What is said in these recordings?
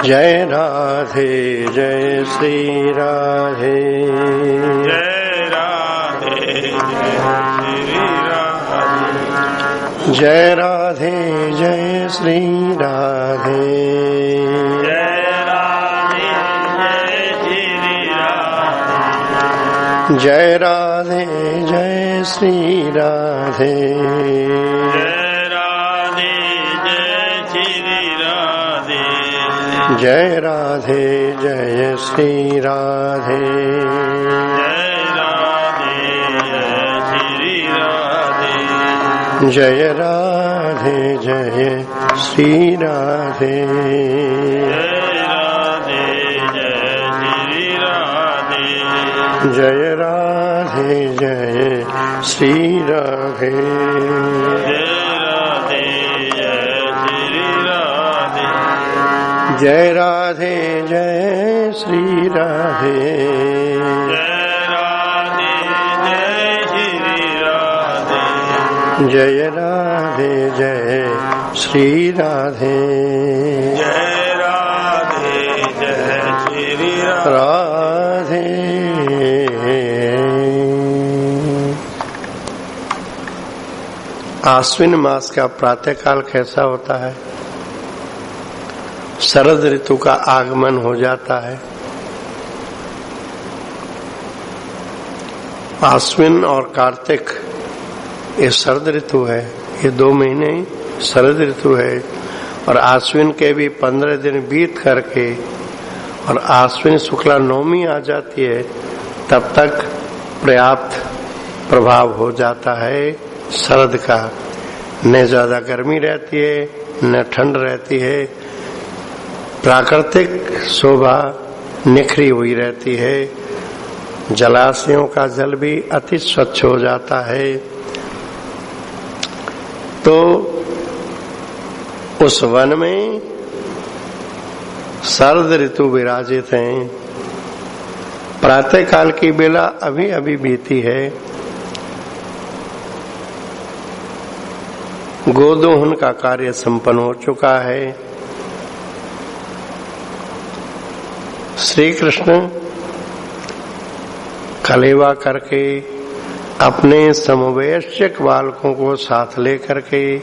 जय राधे जय श्री राधे। जय राधे जय श्री राधे। जय राधे जय श्री राधे। जय राधे जय श्री राधे। जय राधे जय श्री राधे। जय राधे जय श्री राधे। जय राधे जय श्री राधे। जय राधे जय श्री राधे। जय राधे जय श्री राधे। जय राधे जय श्री राधे। जय राधे जय श्री राधे। आश्विन मास का प्रातःकाल कैसा होता है? शरद ऋतु का आगमन हो जाता है। आश्विन और कार्तिक ये शरद ऋतु है। ये 2 महीने शरद ऋतु है और आश्विन के भी 15 दिन बीत करके और आश्विन शुक्ला नवमी आ जाती है, तब तक पर्याप्त प्रभाव हो जाता है शरद का। न ज्यादा गर्मी रहती है न ठंड रहती है। प्राकृतिक शोभा निखरी हुई रहती है। जलाशयों का जल भी अति स्वच्छ हो जाता है। तो उस वन में शरद ऋतु विराजित हैं। प्रातः काल की बेला अभी अभी बीती है। गोदोहन का कार्य संपन्न हो चुका है। श्री कृष्ण कलेवा करके अपने समवयस्क बालकों को साथ लेकर के,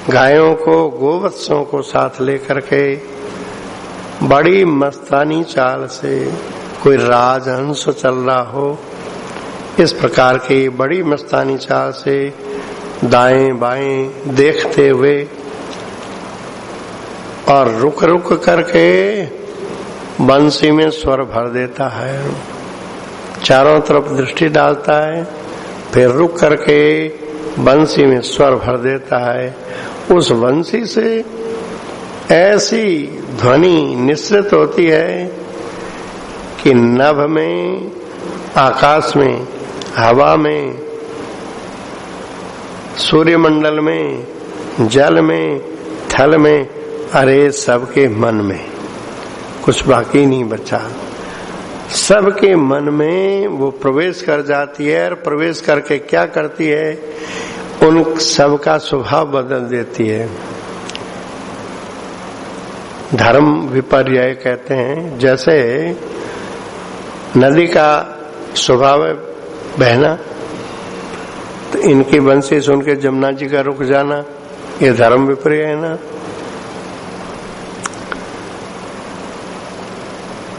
गायों को गोवत्सों को साथ लेकर के बड़ी मस्तानी चाल से, कोई राजहंस चल रहा हो इस प्रकार की बड़ी मस्तानी चाल से दाएं बाएं देखते हुए और रुक रुक करके बंसी में स्वर भर देता है। चारों तरफ दृष्टि डालता है, फिर रुक करके बंसी में स्वर भर देता है। उस बंसी से ऐसी ध्वनि निश्रित होती है कि नभ में, आकाश में, हवा में, सूर्यमंडल में, जल में, थल में, अरे सबके मन में कुछ बाकी नहीं बचा। सबके मन में वो प्रवेश कर जाती है और प्रवेश करके क्या करती है, उन सबका स्वभाव बदल देती है। धर्म विपर्यय कहते हैं। जैसे नदी का स्वभाव है बहना, तो इनकी बंसी सुन के जमुना जी का रुक जाना, ये धर्म विपर्यय है ना।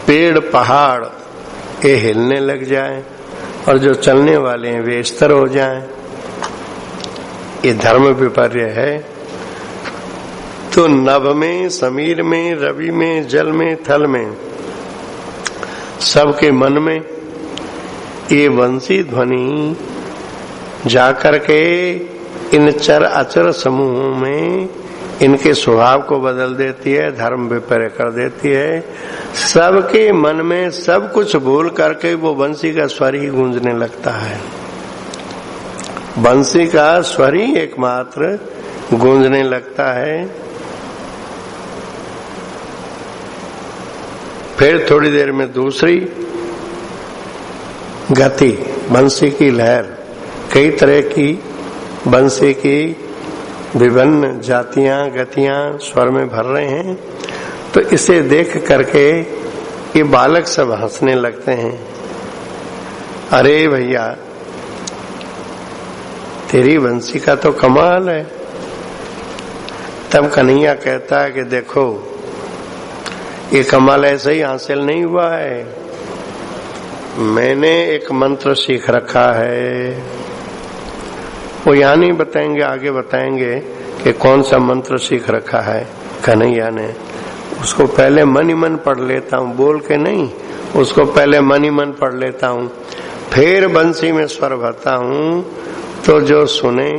पेड़ पहाड़ ये हिलने लग जाएं और जो चलने वाले हैं वे स्थिर हो जाएं, ये धर्म विपर्य है। तो नभ में, समीर में, रवि में, जल में, थल में, सबके मन में ये वंशी ध्वनि जाकर के इन चर अचर समूहों में इनके स्वभाव को बदल देती है, धर्म विपर्य कर देती है। सबके मन में सब कुछ भूल करके वो बंसी का स्वर ही गूंजने लगता है। बंसी का स्वर ही एकमात्र गूंजने लगता है। फिर थोड़ी देर में दूसरी गति, बंसी की लहर, कई तरह की बंसी की विभिन्न जातियां गतियां स्वर में भर रहे हैं। तो इसे देख करके ये बालक सब हंसने लगते हैं। अरे भैया, तेरी बंसी का तो कमाल है। तब कन्हैया कहता है कि देखो, ये कमाल ऐसे ही हासिल नहीं हुआ है, मैंने एक मंत्र सीख रखा है। वो यहाँ नहीं बताएंगे, आगे बताएंगे कि कौन सा मंत्र सीख रखा है कन्हैया ने। उसको पहले मन ही मन पढ़ लेता हूँ, बोल के नहीं, उसको पहले मन ही मन पढ़ लेता हूँ, फिर बंसी में स्वर भरता हूँ, तो जो सुने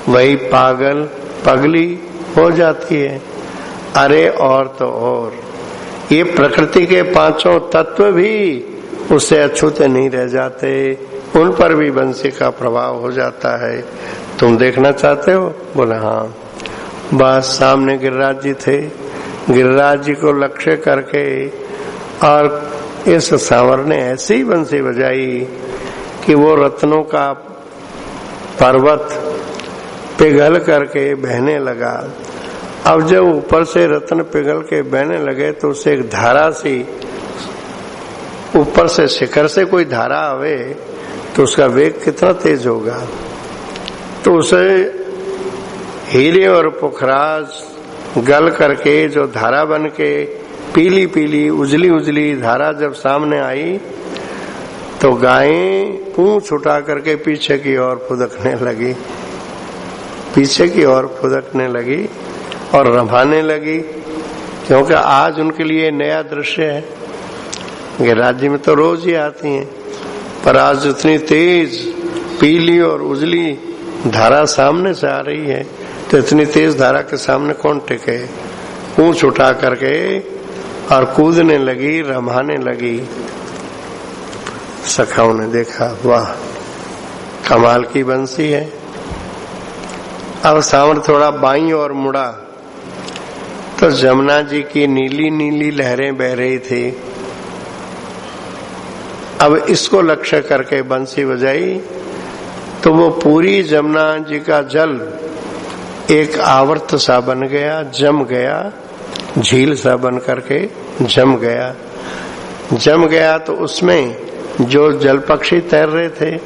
वही पागल पगली हो जाती है। अरे और तो और, ये प्रकृति के पांचों तत्व भी उससे अछूते नहीं रह जाते, उन पर भी बंसी का प्रभाव हो जाता है। तुम देखना चाहते हो? बोले हाँ। बस सामने गिरिराज जी थे, गिरिराज जी को लक्ष्य करके और इस सांवर ने ऐसी बंसी बजाई कि वो रत्नों का पर्वत पिघल करके बहने लगा। अब जब ऊपर से रत्न पिघल के बहने लगे तो उसे एक धारा सी, ऊपर से शिखर से कोई धारा आवे तो उसका वेग कितना तेज होगा। तो उसे हीरे और पुखराज गल करके जो धारा बन के पीली पीली उजली उजली धारा जब सामने आई तो गायें पूंछ उठा करके पीछे की ओर फुदकने लगी, पीछे की ओर फुदकने लगी और रभाने लगी, क्योंकि आज उनके लिए नया दृश्य है। गिरिराज जी में तो रोज ही आती हैं, पर आज इतनी तेज पीली और उजली धारा सामने से आ रही है, तो इतनी तेज धारा के सामने कौन टिके। पूंछ उठा करके और कूदने लगी, रमाने लगी। सखाओं ने देखा, वाह कमाल की बंसी है। अब सांवर थोड़ा बाईं और मुड़ा तो जमुना जी की नीली नीली लहरें बह रही थी। अब इसको लक्ष्य करके बंसी बजाई तो वो पूरी जमुना जी का जल एक आवर्त सा बन गया, जम गया, झील सा बन करके जम गया। जम गया तो उसमें जो जल पक्षी तैर रहे थे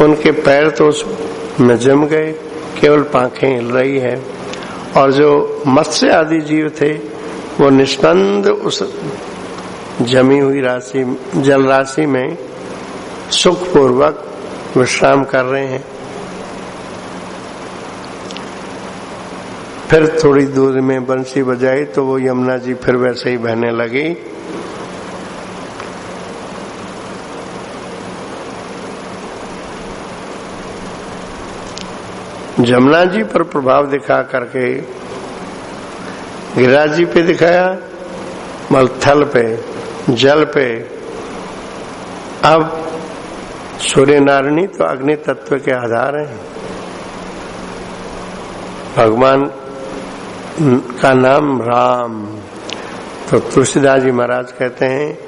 उनके पैर तो उसमें जम गए, केवल पांखें हिल रही है, और जो मत्स्य आदि जीव थे वो निष्पन्द उस जमी हुई राशि जल राशि में सुखपूर्वक विश्राम कर रहे हैं। फिर थोड़ी दूर में बंसी बजाई तो वो यमुना जी फिर वैसे ही बहने लगी। जमुना जी पर प्रभाव दिखा करके गिरिराज जी पे दिखाया, थल पे, जल पे। अब सूर्य नारायणी तो अग्नि तत्व के आधार हैं। भगवान का नाम राम, तो तुलसीदास जी महाराज कहते हैं,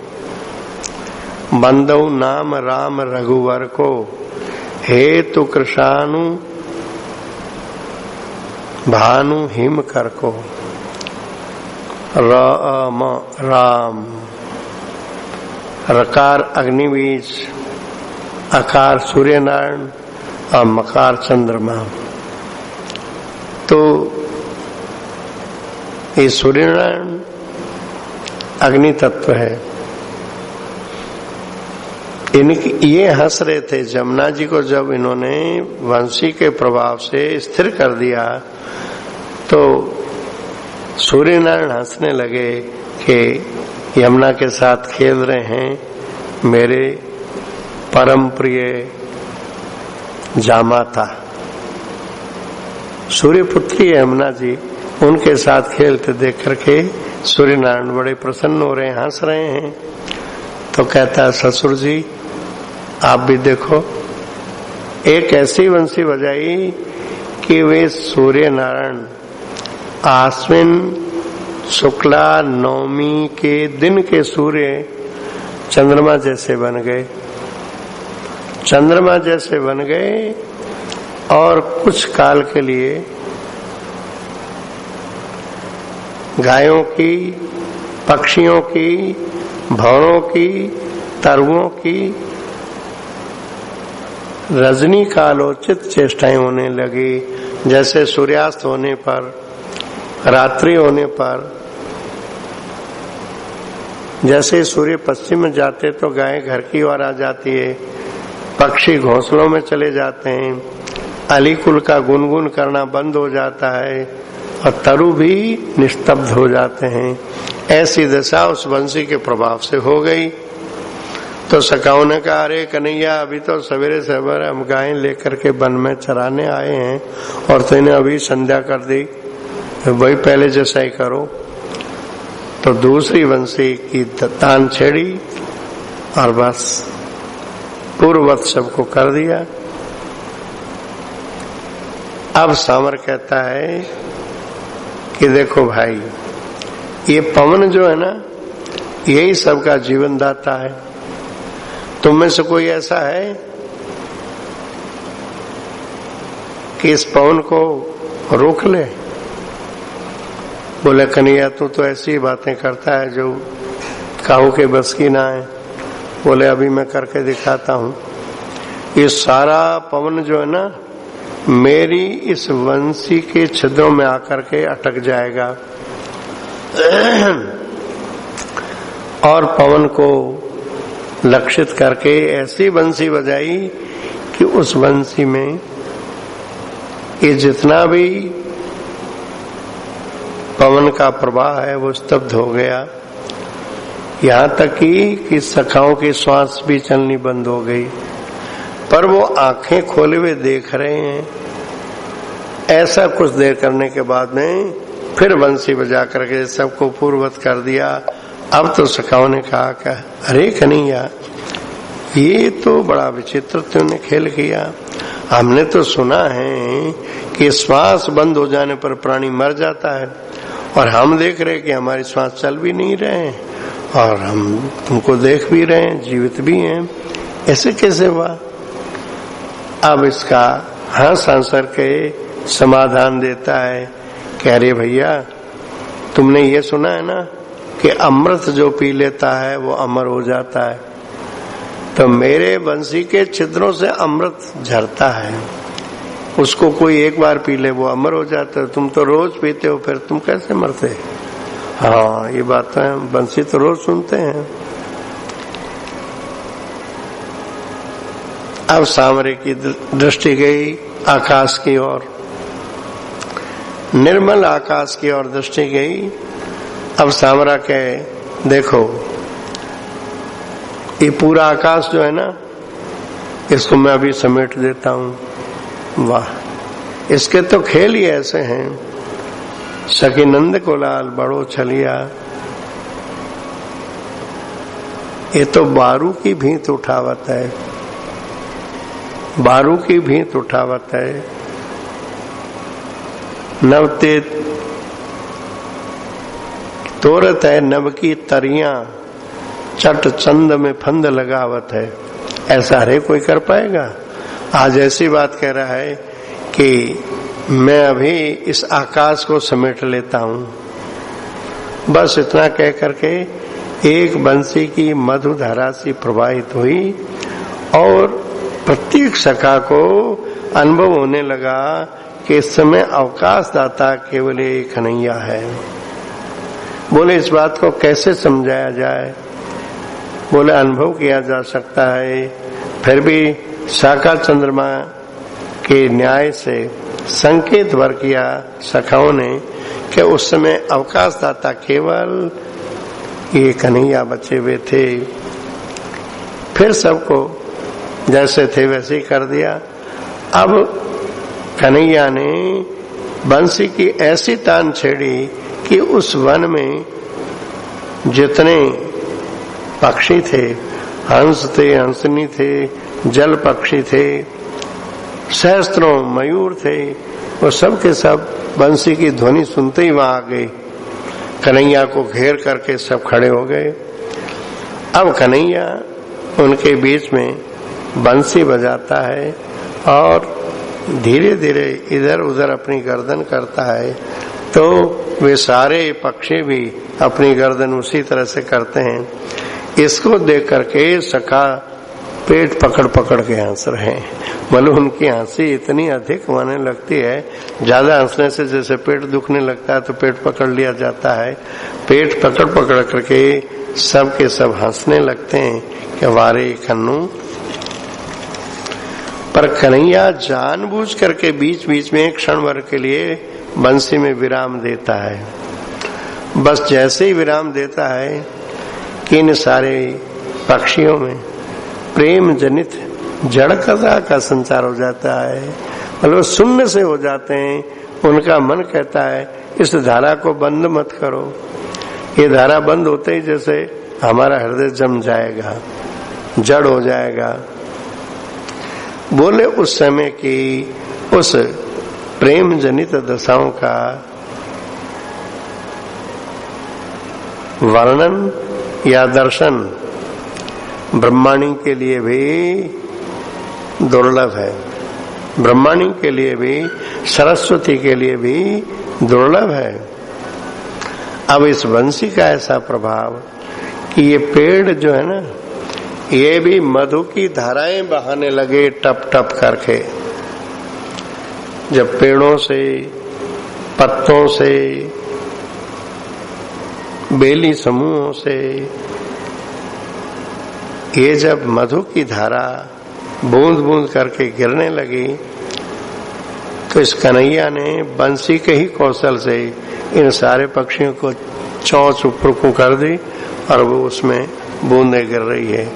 बंदौ नाम राम रघुवर को, हेतु कृशानु भानु हिम कर को। राम राम, रकार अग्निबीज, अकार सूर्य नारायण और मकार चंद्रमा। तो ये सूर्य नारायण अग्नि तत्व है। इनकी ये हंस रहे थे जमुना जी को, जब इन्होंने वंशी के प्रभाव से स्थिर कर दिया तो सूर्य नारायण हंसने लगे कि यमुना के साथ खेल रहे हैं मेरे परम प्रिय जामाता सूर्य पुत्री यमुना जी, उनके साथ खेलते देख करके सूर्य नारायण बड़े प्रसन्न हो रहे हैं, हंस रहे हैं। तो कहता है, ससुर जी आप भी देखो, एक ऐसी बंसी बजाई कि वे सूर्य नारायण आश्विन शुक्ला नवमी के दिन के सूर्य चंद्रमा जैसे बन गए, चंद्रमा जैसे बन गए। और कुछ काल के लिए गायों की, पक्षियों की, भौरों की, तरुओं की रजनी कालोचित चेष्टाएं होने लगी। जैसे सूर्यास्त होने पर, रात्रि होने पर, जैसे सूर्य पश्चिम में जाते तो गाय घर की ओर आ जाती है, पक्षी घोंसलों में चले जाते हैं, अलीकुल का गुनगुन करना बंद हो जाता है और तरु भी निस्तब्ध हो जाते हैं। ऐसी दशा उस बंसी के प्रभाव से हो गई। तो सखाओं ने कहा, अरे कन्हैया, अभी तो सवेरे सवेरे हम गाय लेकर के वन में चराने आए हैं और तूने अभी संध्या कर दी, वही पहले जैसा ही करो। तो दूसरी बंसी की तान छेड़ी और बस पूर्ववत सबको कर दिया। अब सामर कहता है कि देखो भाई, ये पवन जो है ना, यही सबका जीवन दाता है। तुम में से कोई ऐसा है कि इस पवन को रोक ले? बोले, कन्हैया तू तो ऐसी बातें करता है जो काहू के बस की ना है। बोले, अभी मैं करके दिखाता हूँ। ये सारा पवन जो है ना, मेरी इस वंशी के छिद्रों में आकर के अटक जाएगा और पवन को लक्षित करके ऐसी बंसी बजाई कि उस बंसी में ये जितना भी पवन का प्रवाह है वो स्तब्ध हो गया। यहाँ तक कि सखाओं की श्वास भी चलनी बंद हो गई, पर वो आंखें खोले हुए देख रहे हैं। ऐसा कुछ देर करने के बाद में फिर बंसी बजा करके सबको पूर्ववत कर दिया। अब तो सखाओं ने कहा कि अरे कन्हैया, ये तो बड़ा विचित्र तूने खेल किया। हमने तो सुना है कि श्वास बंद हो जाने पर प्राणी मर जाता है, और हम देख रहे कि हमारी श्वास चल भी नहीं रहे और हम तुमको देख भी रहे हैं, जीवित भी हैं। ऐसे कैसे हुआ? अब इसका हंस हंस के समाधान देता है कि अरे भैया, तुमने ये सुना है ना कि अमृत जो पी लेता है वो अमर हो जाता है। तो मेरे बंसी के छिद्रों से अमृत झरता है, उसको कोई एक बार पी ले वो अमर हो जाता है। तुम तो रोज पीते हो, फिर तुम कैसे मरते? हाँ, ये बात है, बंसी तो रोज सुनते हैं। अब सामरे की दृष्टि गई आकाश की ओर, निर्मल आकाश की ओर दृष्टि गई। अब सामरा कहे, देखो ये पूरा आकाश जो है ना, इसको मैं अभी समेट देता हूँ। वाह, इसके तो खेल ही ऐसे हैं। सखी नंद को लाल बड़ो छलिया, ये तो बारू की भींत उठावत है, बारू की भींत उठावत है। नवते तोरत है नव की तरियां, चट चंद में फंद लगावत है। ऐसा हरे कोई कर पाएगा? आज ऐसी बात कह रहा है कि मैं अभी इस आकाश को समेट लेता हूं। बस इतना कह करके एक बंसी की मधुधारा सी प्रवाहित हुई और प्रत्येक सखा को अनुभव होने लगा कि इस समय अवकाश दाता केवल एक कन्हैया है। बोले, इस बात को कैसे समझाया जाए? बोले, अनुभव किया जा सकता है, फिर भी शाखा चंद्रमा के न्याय से संकेत भर किया सखाओं ने कि उस समय अवकाश दाता केवल ये कन्हैया बचे हुए थे। फिर सबको जैसे थे वैसे ही कर दिया। अब कन्हैया ने बंसी की ऐसी तान छेड़ी कि उस वन में जितने पक्षी थे, हंस थे, हंसनी थे, जल पक्षी थे, सहस्त्रों मयूर थे, वो सब के सब बंसी की ध्वनि सुनते ही वहां आ गए। कन्हैया को घेर करके सब खड़े हो गए। अब कन्हैया उनके बीच में बंसी बजाता है और धीरे धीरे इधर उधर अपनी गर्दन करता है तो वे सारे पक्षी भी अपनी गर्दन उसी तरह से करते हैं। इसको देख करके सखा पेट पकड़ पकड़ के हंस रहे हैं। मतलब उनकी हंसी इतनी अधिक होने लगती है, ज्यादा हंसने से जैसे पेट दुखने लगता है तो पेट पकड़ लिया जाता है। पेट पकड़ पकड़ करके सब के सब हंसने लगते हैं कि वारे कन्नू। पर कन्हैया जानबूझ करके बीच बीच में क्षण भर के लिए बंसी में विराम देता है। बस जैसे ही विराम देता है कि इन सारे पक्षियों में प्रेम जनित जड़कता का संचार हो जाता है। मतलब शून्य से हो जाते हैं। उनका मन कहता है इस धारा को बंद मत करो। ये धारा बंद होते ही जैसे हमारा हृदय जम जाएगा, जड़ हो जाएगा। बोले उस समय की उस प्रेम जनित दशाओं का वर्णन या दर्शन ब्रह्माणी के लिए भी दुर्लभ है, ब्रह्माणी के लिए भी, सरस्वती के लिए भी दुर्लभ है। अब इस बंसी का ऐसा प्रभाव कि ये पेड़ जो है ना, ये भी मधु की धाराएं बहाने लगे टप टप करके। जब पेड़ों से, पत्तों से, बेली समूहों से ये जब मधु की धारा बूंद बूंद करके गिरने लगी तो इस कन्हैया ने बंसी के ही कौशल से इन सारे पक्षियों को चौंच ऊपर कर दी और वो उसमें बूंदें गिर रही है।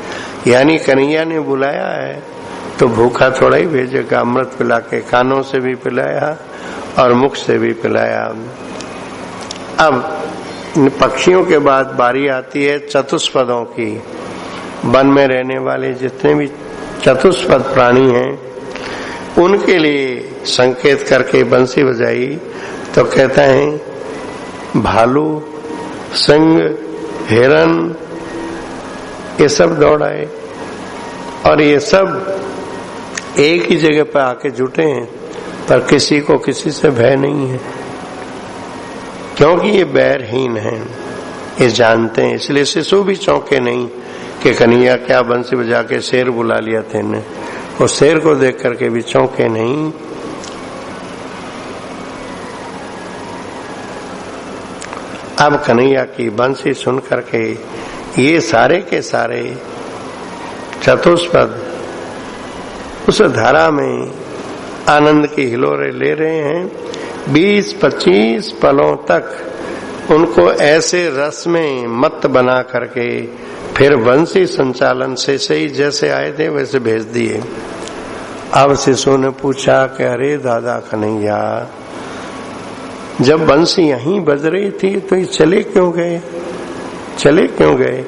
यानी कन्हैया ने बुलाया है तो भूखा थोड़ा ही भेजेगा। अमृत पिला के कानों से भी पिलाया और मुख से भी पिलाया। अब इन पक्षियों के बाद बारी आती है चतुष्पदों की। वन में रहने वाले जितने भी चतुष्पद प्राणी हैं उनके लिए संकेत करके बंसी बजाई तो कहता है भालू, सिंह, हिरन ये सब दौड़ाए और ये सब एक ही जगह पर आके जुटे हैं, पर किसी को किसी से भय नहीं है क्योंकि ये बैरहीन हैं, ये जानते हैं। इसलिए शिशु भी चौंके नहीं कि कन्हैया क्या बंसी बजा के शेर बुला लिया थे ने। वो शेर को देख करके भी चौंके नहीं। अब कन्हैया की बंसी सुन करके ये सारे के सारे चतुष्पद उस धारा में आनंद की हिलोरे ले रहे हैं। 20-25 पलों तक उनको ऐसे रस में मत बना करके फिर बंसी संचालन से सही जैसे आए थे वैसे भेज दिए। अब शिशु ने पूछा कि अरे दादा कन्हैया, जब बंसी यहीं बज रही थी तो ये चले क्यों गए? चले क्यों गए?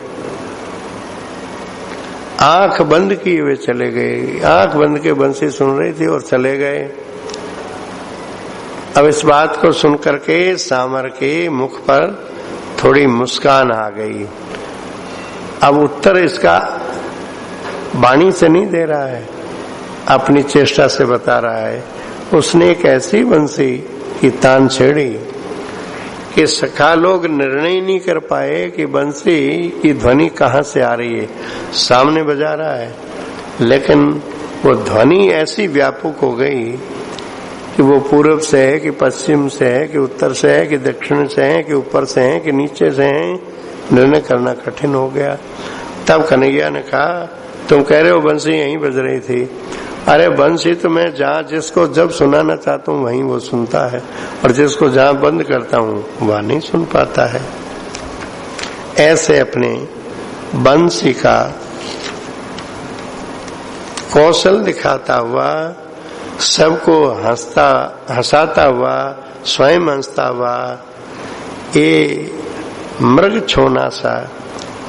आंख बंद किए हुए चले गए। आंख बंद के बंसी सुन रही थी और चले गए। अब इस बात को सुन करके सामर के मुख पर थोड़ी मुस्कान आ गई। अब उत्तर इसका वाणी से नहीं दे रहा है, अपनी चेष्टा से बता रहा है। उसने एक ऐसी बंसी की तान छेड़ी कि सखा लोग निर्णय नहीं कर पाए कि बंसी की ध्वनि कहाँ से आ रही है। सामने बजा रहा है लेकिन वो ध्वनि ऐसी व्यापक हो गई कि वो पूर्व से है कि पश्चिम से है कि उत्तर से है कि दक्षिण से है कि ऊपर से है कि नीचे से है, निर्णय करना कठिन हो गया। तब कन्हैया ने कहा तुम कह रहे हो बंसी यहीं बज रही थी। अरे बंसी तो मैं जहाँ जिसको जब सुनाना चाहता हूँ वहीं वो सुनता है और जिसको जहाँ बंद करता हूँ वह नहीं सुन पाता है। ऐसे अपने बंसी का कौशल दिखाता हुआ, सबको हंसाता हुआ, स्वयं हंसता हुआ, ये मृग छोना सा,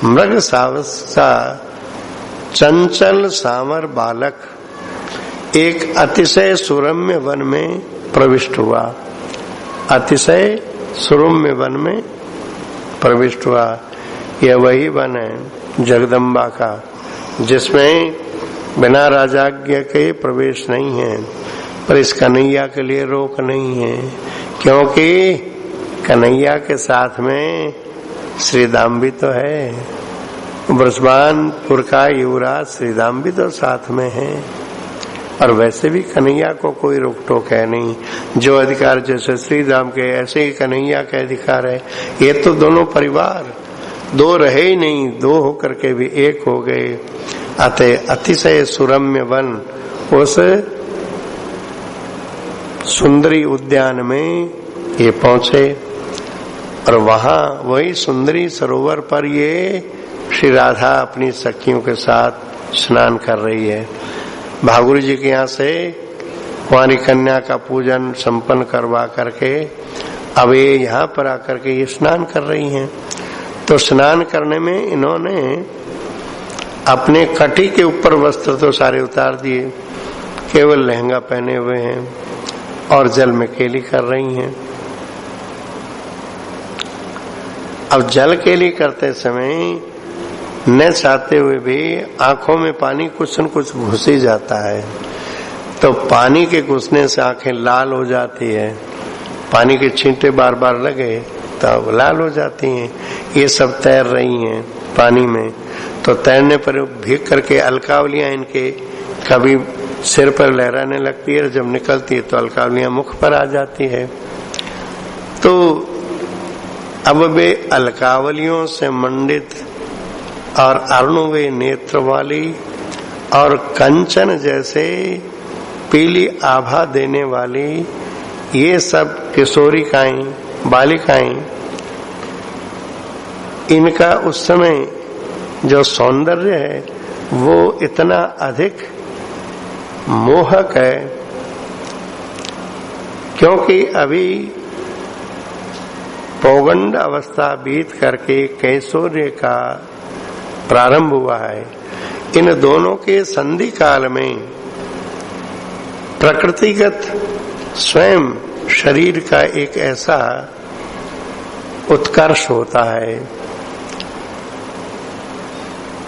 मृग सा चंचल सामर बालक एक अतिशय सुरम्य वन में प्रविष्ट हुआ। अतिशय सुरम्य वन में प्रविष्ट हुआ। यह वही वन है जगदम्बा का जिसमें बिना राजाज्ञा के प्रवेश नहीं है। पर इस कन्हैया के लिए रोक नहीं है, क्योंकि कन्हैया के साथ में श्री दाम भी तो है। ब्रजबानपुर का युवराज श्री दाम भी तो साथ में है। और वैसे भी कन्हैया को कोई रोक टोक है नहीं। जो अधिकार जैसे श्री राम के ऐसे ही कन्हैया के अधिकार है। ये तो दोनों परिवार दो रहे ही नहीं, दो होकर के भी एक हो गए। अतः अतिशय सुरम्य वन उस सुंदरी उद्यान में ये पहुंचे और वहां वही सुंदरी सरोवर पर ये श्री राधा अपनी सखियों के साथ स्नान कर रही है। भागुर जी के यहाँ से कुंवारी कन्या का पूजन संपन्न करवा करके अब ये यहाँ पर आकर के ये स्नान कर रही हैं। तो स्नान करने में इन्होंने अपने कटी के ऊपर वस्त्र तो सारे उतार दिए, केवल लहंगा पहने हुए हैं और जल में केली कर रही हैं। अब जल केली करते समय न चाहते हुए भी आंखों में पानी कुछ न कुछ घुस ही जाता है। तो पानी के घुसने से आंखें लाल हो जाती है, पानी के छींटे बार बार लगे तो लाल हो जाती हैं। ये सब तैर रही हैं पानी में। तो तैरने पर भीग करके अलकावलियां इनके कभी सिर पर लहराने लगती है, जब निकलती है तो अलकावलियां मुख पर आ जाती है। तो अब वे अलकावलियों से मंडित और अर्णुवे नेत्र वाली और कंचन जैसे पीली आभा देने वाली ये सब किशोरिकाएं, बालिकाएं, इनका उस समय जो सौंदर्य है वो इतना अधिक मोहक है, क्योंकि अभी पौगंड अवस्था बीत करके कैशोर्य का प्रारंभ हुआ है। इन दोनों के संधि काल में प्रकृतिगत स्वयं शरीर का एक ऐसा उत्कर्ष होता है,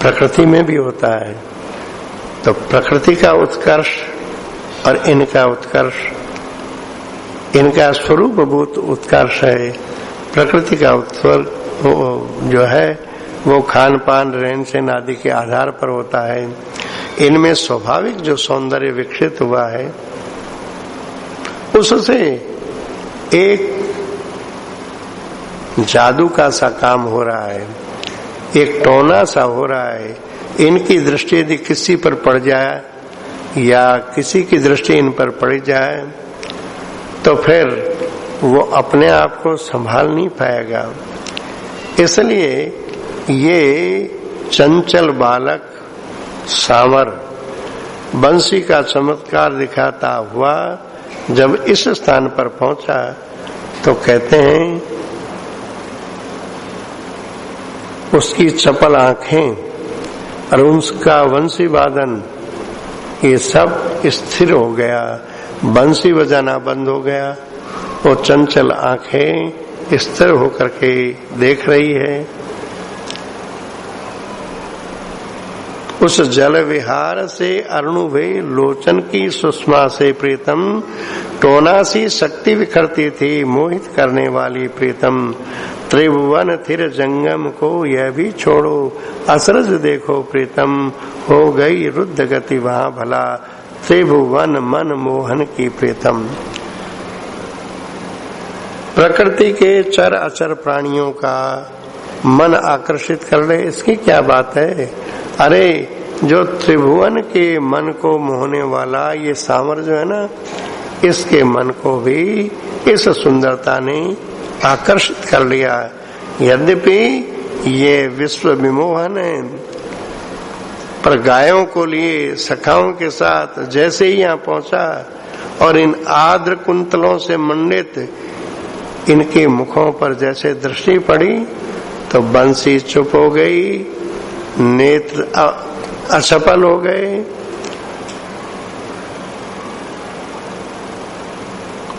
प्रकृति में भी होता है। तो प्रकृति का उत्कर्ष और इनका उत्कर्ष, इनका स्वरूपभूत उत्कर्ष है। प्रकृति का उत्कर्ष जो है वो खान पान रहन सहन आदि के आधार पर होता है। इनमें स्वाभाविक जो सौंदर्य विकसित हुआ है उससे एक जादू का सा काम हो रहा है, एक टोना सा हो रहा है। इनकी दृष्टि यदि किसी पर पड़ जाए या किसी की दृष्टि इन पर पड़ जाए तो फिर वो अपने आप को संभाल नहीं पाएगा। इसलिए ये चंचल बालक सांवर बंसी का चमत्कार दिखाता हुआ जब इस स्थान पर पहुंचा तो कहते हैं उसकी चपल आंखें और उसका वंशी वादन ये सब स्थिर हो गया, बंसी बजाना बंद हो गया। वो चंचल आंखें स्थिर होकर के देख रही है। उस जल विहार से अर्णुभे लोचन की सुषमा से प्रीतम टोनासी शक्ति विखरती थी, मोहित करने वाली प्रीतम। त्रिभुवन थिर जंगम को यह भी छोड़ो, असरज देखो प्रीतम। हो गई रुद्ध गति वहां भला, त्रिभुवन मन मोहन की प्रीतम। प्रकृति के चर अचर प्राणियों का मन आकर्षित कर ले, इसकी क्या बात है। अरे जो त्रिभुवन के मन को मोहने वाला ये सांवर जो है ना, इसके मन को भी इस सुंदरता ने आकर्षित कर लिया। यद्यपि ये विश्व विमोहन है, पर गायों को लिए सखाओं के साथ जैसे ही यहाँ पहुंचा और इन आर्द्र कुंतलों से मंडित इनके मुखों पर जैसे दृष्टि पड़ी तो बंसी चुप हो गई, नेत्र असफल हो गए,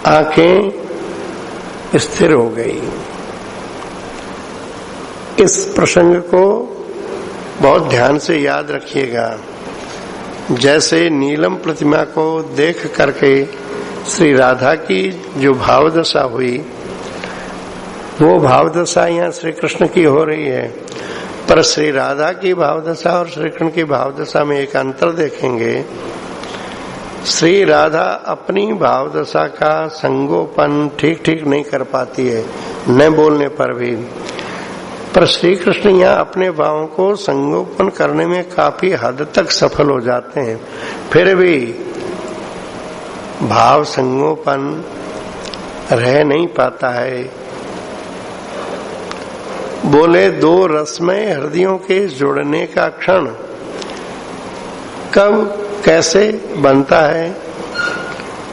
आंखें स्थिर हो गई। इस प्रसंग को बहुत ध्यान से याद रखिएगा। जैसे नीलम प्रतिमा को देख करके श्री राधा की जो भाव दशा हुई, वो भाव दशा यहाँ श्री कृष्ण की हो रही है। पर श्री राधा की भाव दशा और श्री कृष्ण की भाव दशा में एक अंतर देखेंगे। श्री राधा अपनी भाव दशा का संगोपन ठीक ठीक नहीं कर पाती है, न बोलने पर भी। पर श्री कृष्ण यहाँ अपने भावों को संगोपन करने में काफी हद तक सफल हो जाते हैं। फिर भी भाव संगोपन रह नहीं पाता है। बोले दो रसमय हृदयों के जुड़ने का क्षण कब कैसे बनता है,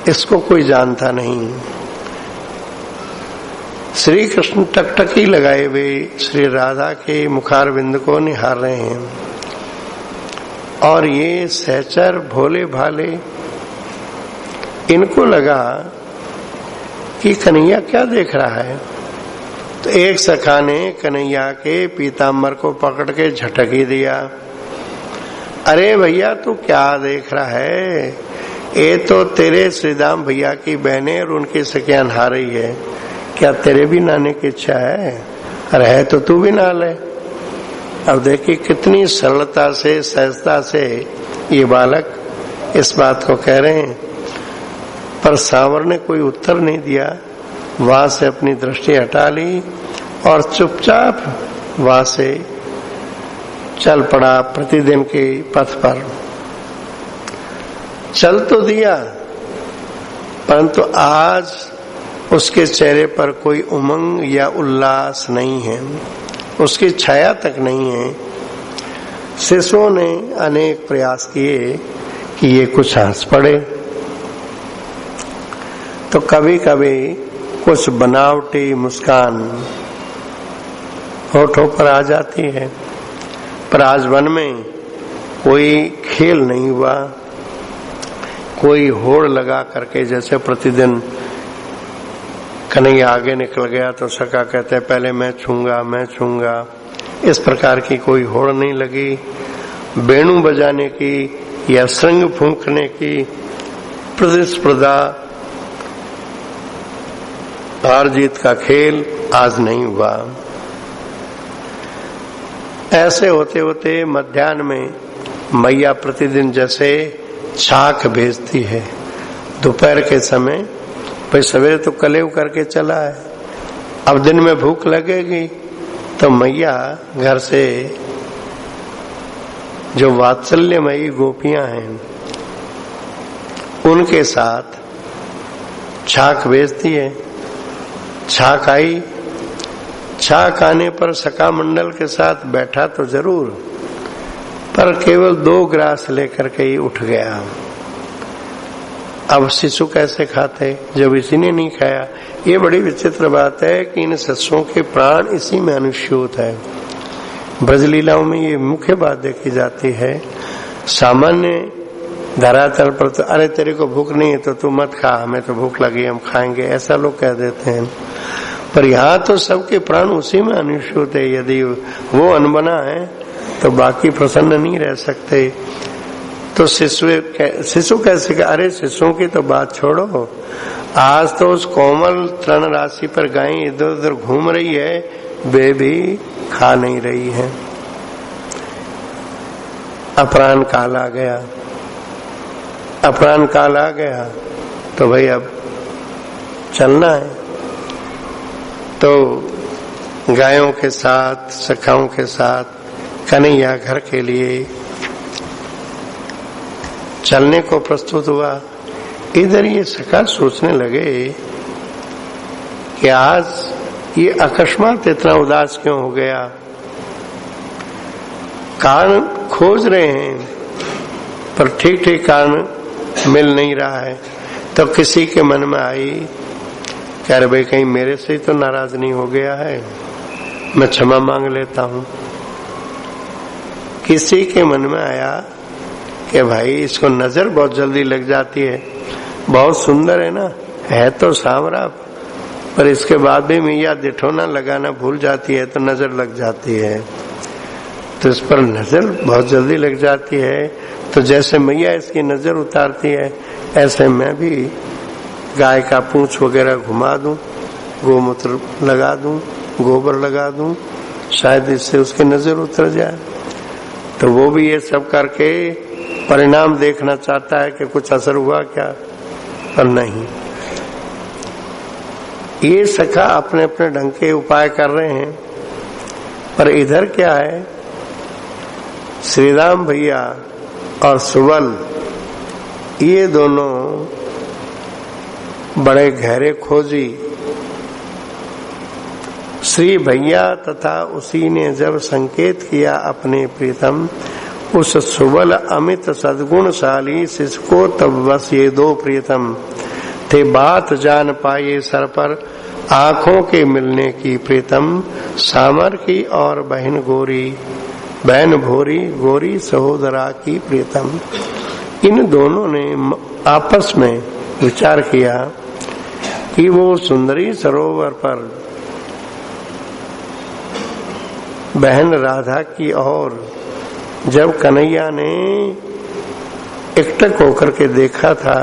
इसको कोई जानता नहीं। श्री कृष्ण टकटकी लगाए हुए श्री राधा के मुखारविंद को निहार रहे हैं और ये सहचर भोले भाले, इनको लगा कि कन्हैया क्या देख रहा है। तो एक सखा ने कन्हैया के पीताम्बर को पकड़ के झटक ही दिया। अरे भैया तू क्या देख रहा है, ये तो तेरे श्रीदाम भैया की बहनें और उनकी सखियां नहा रही है, क्या तेरे भी नहाने की इच्छा है? अरे है तो तू भी नहा ले। अब देखिए कितनी सरलता से सहजता से ये बालक इस बात को कह रहे हैं। पर सांवर ने कोई उत्तर नहीं दिया, वहां से अपनी दृष्टि हटा ली और चुपचाप वहां से चल पड़ा प्रतिदिन के पथ पर। चल तो दिया, परंतु आज उसके चेहरे पर कोई उमंग या उल्लास नहीं है, उसकी छाया तक नहीं है। शिष्यों ने अनेक प्रयास किए कि ये कुछ हंस पड़े, तो कभी कभी कुछ बनावटी मुस्कान होठों पर आ जाती है। पर आज वन में कोई खेल नहीं हुआ, कोई होड़ लगा करके जैसे प्रतिदिन कन्हैया आगे निकल गया तो सखा कहते हैं पहले मैं छूंगा मैं छूंगा, इस प्रकार की कोई होड़ नहीं लगी। वेणु बजाने की या श्रृंग फूंकने की प्रतिस्पर्धा, हार जीत का खेल आज नहीं हुआ। ऐसे होते होते मध्याह्न में मैया प्रतिदिन जैसे छाछ भेजती है, दोपहर के समय भाई सवेरे तो कलेव करके चला है, अब दिन में भूख लगेगी तो मैया घर से जो वात्सल्यमयी गोपियां हैं उनके साथ छाछ भेजती है। छाछ आई, छाछ आने पर सखा मंडल के साथ बैठा तो जरूर, पर केवल 2 ग्रास लेकर के ही उठ गया। अब शिशु कैसे खाते जब इसी ने नहीं खाया। ये बड़ी विचित्र बात है कि इन शिशुओं के प्राण इसी में अनुस्यूत है। ब्रजलीलाओं में ये मुख्य बात देखी जाती है। सामान्य धरातल पर तो अरे तेरे को भूख नहीं है तो तू मत खा, हमें तो भूख लगी हम खाएंगे, ऐसा लोग कह देते हैं। पर यहाँ तो सबके प्राण उसी में अनुस्यूत है। यदि वो अनबना है तो बाकी प्रसन्न नहीं रह सकते। तो शिशु कैसे कहा? अरे शिशुओं की तो बात छोड़ो, आज तो उस कोमल तृण राशि पर गायें इधर उधर घूम रही है, वे भी खा नहीं रही है। अपराह्न काल आ गया, अपराह्न काल आ गया तो भाई अब चलना है। तो गायों के साथ सखाओं के साथ कन्हैया घर के लिए चलने को प्रस्तुत हुआ। इधर ये सखा सोचने लगे कि आज ये अकस्मात इतना उदास क्यों हो गया। कारण खोज रहे हैं पर ठीक ठीक कारण मिल नहीं रहा है। तो किसी के मन में आई कि अरे भाई कहीं मेरे से ही तो नाराज नहीं हो गया है, मैं क्षमा मांग लेता हूं। किसी के मन में आया कि भाई इसको नजर बहुत जल्दी लग जाती है, बहुत सुंदर है ना, है तो सांवरा, पर इसके बाद भी मैया दिठोना लगाना भूल जाती है तो नजर लग जाती है। तो इस पर नजर बहुत जल्दी लग जाती है। तो जैसे मैया इसकी नजर उतारती है ऐसे मैं भी गाय का पूंछ वगैरह घुमा दूं, गोमूत्र लगा दूं, गोबर लगा दूं, शायद इससे उसकी नजर उतर जाए। तो वो भी ये सब करके परिणाम देखना चाहता है कि कुछ असर हुआ क्या, पर नहीं। ये सखा अपने अपने ढंग के उपाय कर रहे हैं, पर इधर क्या है, श्री राम भैया और सुबल ये दोनों बड़े गहरे खोजी। श्री भैया तथा उसी ने जब संकेत किया अपने प्रीतम उस सुबल अमित सद्गुणशाली शिष्य को, तब बस ये दो प्रीतम थे बात जान पाए सर पर आंखों के मिलने की प्रीतम, सामर की और बहन भोरी गोरी सहोदरा की प्रीतम। इन दोनों ने आपस में विचार किया कि वो सुंदरी सरोवर पर बहन राधा की और जब कन्हैया ने एकटक होकर के देखा था,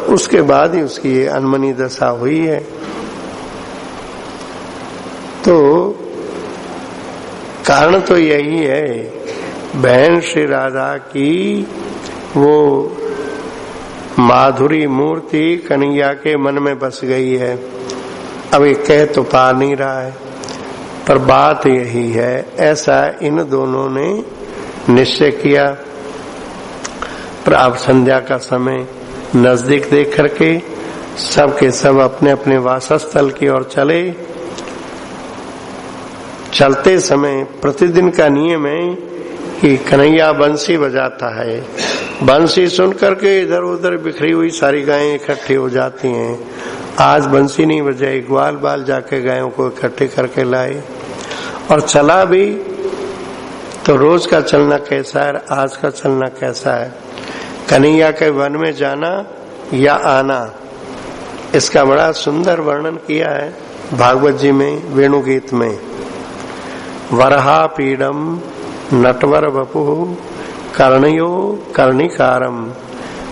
उसके बाद ही उसकी ये अनमनी दशा हुई है। तो कारण तो यही है, बहन श्री राधा की वो माधुरी मूर्ति कन्हैया के मन में बस गई है। अब ये कह तो पा नहीं रहा है, पर बात यही है। ऐसा इन दोनों ने निश्चय किया। पर अब संध्या का समय नजदीक देख करके सब के सब अपने अपने वासस्थल की ओर चले। चलते समय प्रतिदिन का नियम है कि कन्हैया बंसी बजाता है। बंसी सुन करके इधर उधर बिखरी हुई सारी गायें इकट्ठी हो जाती हैं। आज बंसी नहीं बजाई, ग्वाल बाल जाके गायों को इकट्ठे करके लाए और चला भी। तो रोज का चलना कैसा है, आज का चलना कैसा है, कन्हैया के वन में जाना या आना, इसका बड़ा सुंदर वर्णन किया है भागवत जी में, वेणुगीत में। वरहा पीडम नटवर वपु कर्णयो कर्णिकारम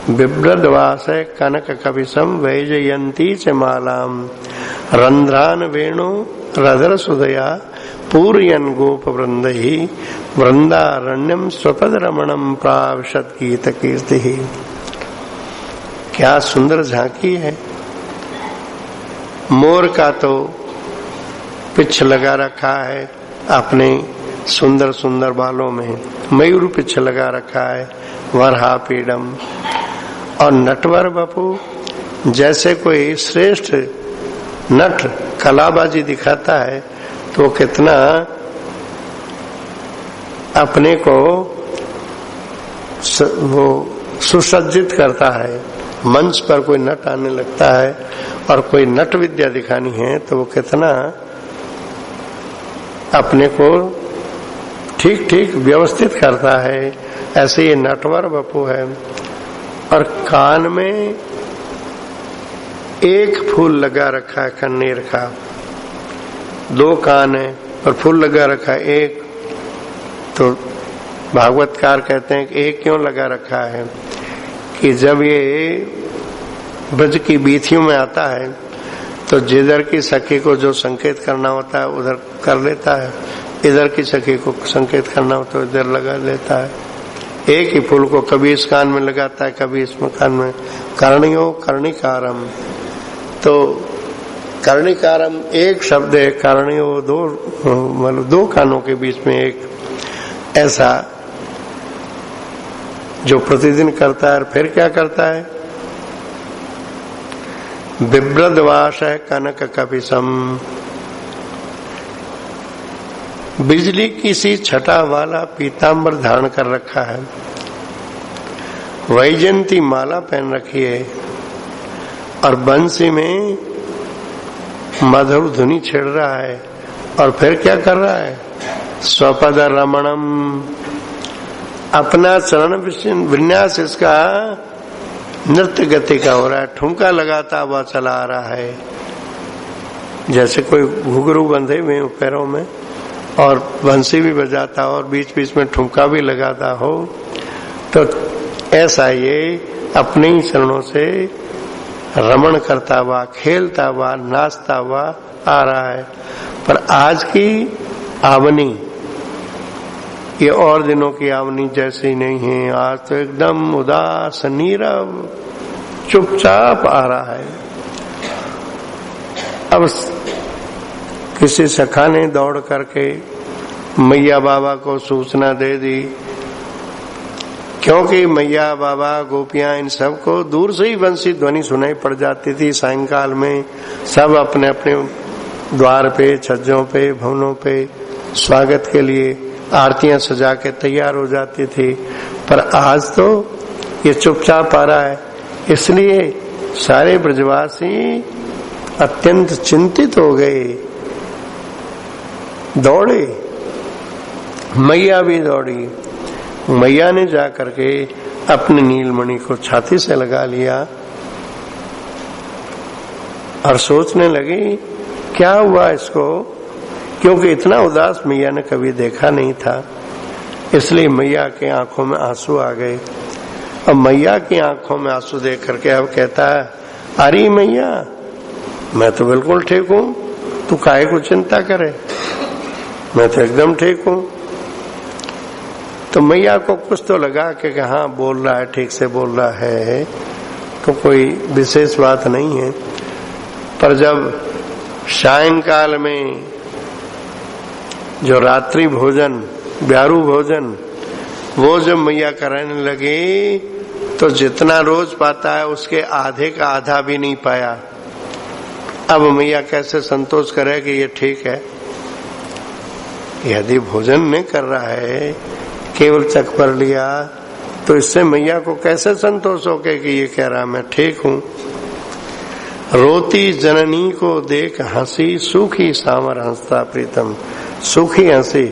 बिभ्रदवास कनक कविसम वैजयंती च मालाम रंध्रान वेणु रदर सुदया पूर्यन गोप वृंदहि वृंदारण्यम स्वपद रमणम प्राविशत गीत कीर्ति। क्या सुंदर झांकी है। मोर का तो पिछ लगा रखा है अपने सुंदर सुंदर बालों में, मयूर पिछ लगा रखा है, वरहा पीडम। और नटवर बपू जैसे कोई श्रेष्ठ नट कलाबाजी दिखाता है तो कितना अपने को वो सुसज्जित करता है। मंच पर कोई नट आने लगता है और कोई नट विद्या दिखानी है तो वो कितना अपने को ठीक ठीक व्यवस्थित करता है। ऐसे ये नटवर बपू है। और कान में एक फूल लगा रखा है कन्नेर का, दो कान है पर फूल लगा रखा है एक। तो भागवतकार कहते हैं कि एक क्यों लगा रखा है कि जब ये ब्रज की बीथियों में आता है तो जिधर की सखी को जो संकेत करना होता है उधर कर लेता है, इधर की सखी को संकेत करना होता है इधर लगा लेता है। एक ही फूल को कभी इस कान में लगाता है कभी इस कान में। कर्णियो कर्णिकारम, तो कर्णिकारम एक शब्द है, कर्णियो दो, मतलब दो कानों के बीच में एक, ऐसा जो प्रतिदिन करता है। और फिर क्या करता है, बिभ्रदवास है कनक कपिसम, बिजली की सी छटा वाला पीतांबर धारण कर रखा है, वैजयंती माला पहन रखी है और बंसी में मधुर धुनी छेड़ रहा है। और फिर क्या कर रहा है, स्वपद रमणम, अपना चरण विन्यास इसका नृत्य गति का हो रहा है, ठुमका लगाता हुआ चला आ रहा है। जैसे कोई घुघरू बंधे हुए पैरों में और बंसी भी बजाता और बीच बीच में ठुमका भी लगाता हो, तो ऐसा ये अपने ही चरणों से रमण करता हुआ, खेलता हुआ, नाचता हुआ आ रहा है। पर आज की आवनी ये और दिनों की आवनी जैसी नहीं है। आज तो एकदम उदास, नीरव, चुपचाप आ रहा है। अब किसी सखा ने दौड़ करके मैया बाबा को सूचना दे दी, क्योंकि मैया बाबा गोपियां इन सबको दूर से ही बंसी ध्वनि सुनाई पड़ जाती थी। सायंकाल में सब अपने अपने द्वार पे, छज्जों पे, भवनों पे स्वागत के लिए आरतियां सजा के तैयार हो जाती थी। पर आज तो ये चुपचाप आ रहा है। इसलिए सारे ब्रजवासी अत्यंत चिंतित हो गए, दौड़े, मैया भी दौड़ी। मैया ने जाकर के अपने नीलमणि को छाती से लगा लिया और सोचने लगी क्या हुआ इसको, क्योंकि इतना उदास मैया ने कभी देखा नहीं था। इसलिए मैया के आंखों में आंसू आ गए। अब मैया की आंखों में आंसू देख करके अब कहता है, अरे मैया मैं तो बिल्कुल ठीक हूं, तू काहे को चिंता करे, मैं तो एकदम ठीक हूं। तो मैया को कुछ तो लगा कि हाँ बोल रहा है, ठीक से बोल रहा है, तो कोई विशेष बात नहीं है। पर जब सायंकाल में जो रात्रि भोजन, ब्यारू भोजन, वो जब मैया कराने लगी तो जितना रोज पाता है उसके आधे का आधा भी नहीं पाया। अब मैया कैसे संतोष करे कि ये ठीक है। यदि भोजन नहीं कर रहा है, केवल चख पर लिया, तो इससे मैया को कैसे संतोष हो कि ये कह रहा मैं ठीक हूं। रोती जननी को देख हंसी, सूखी सामर हंसता प्रीतम। सूखी हंसी,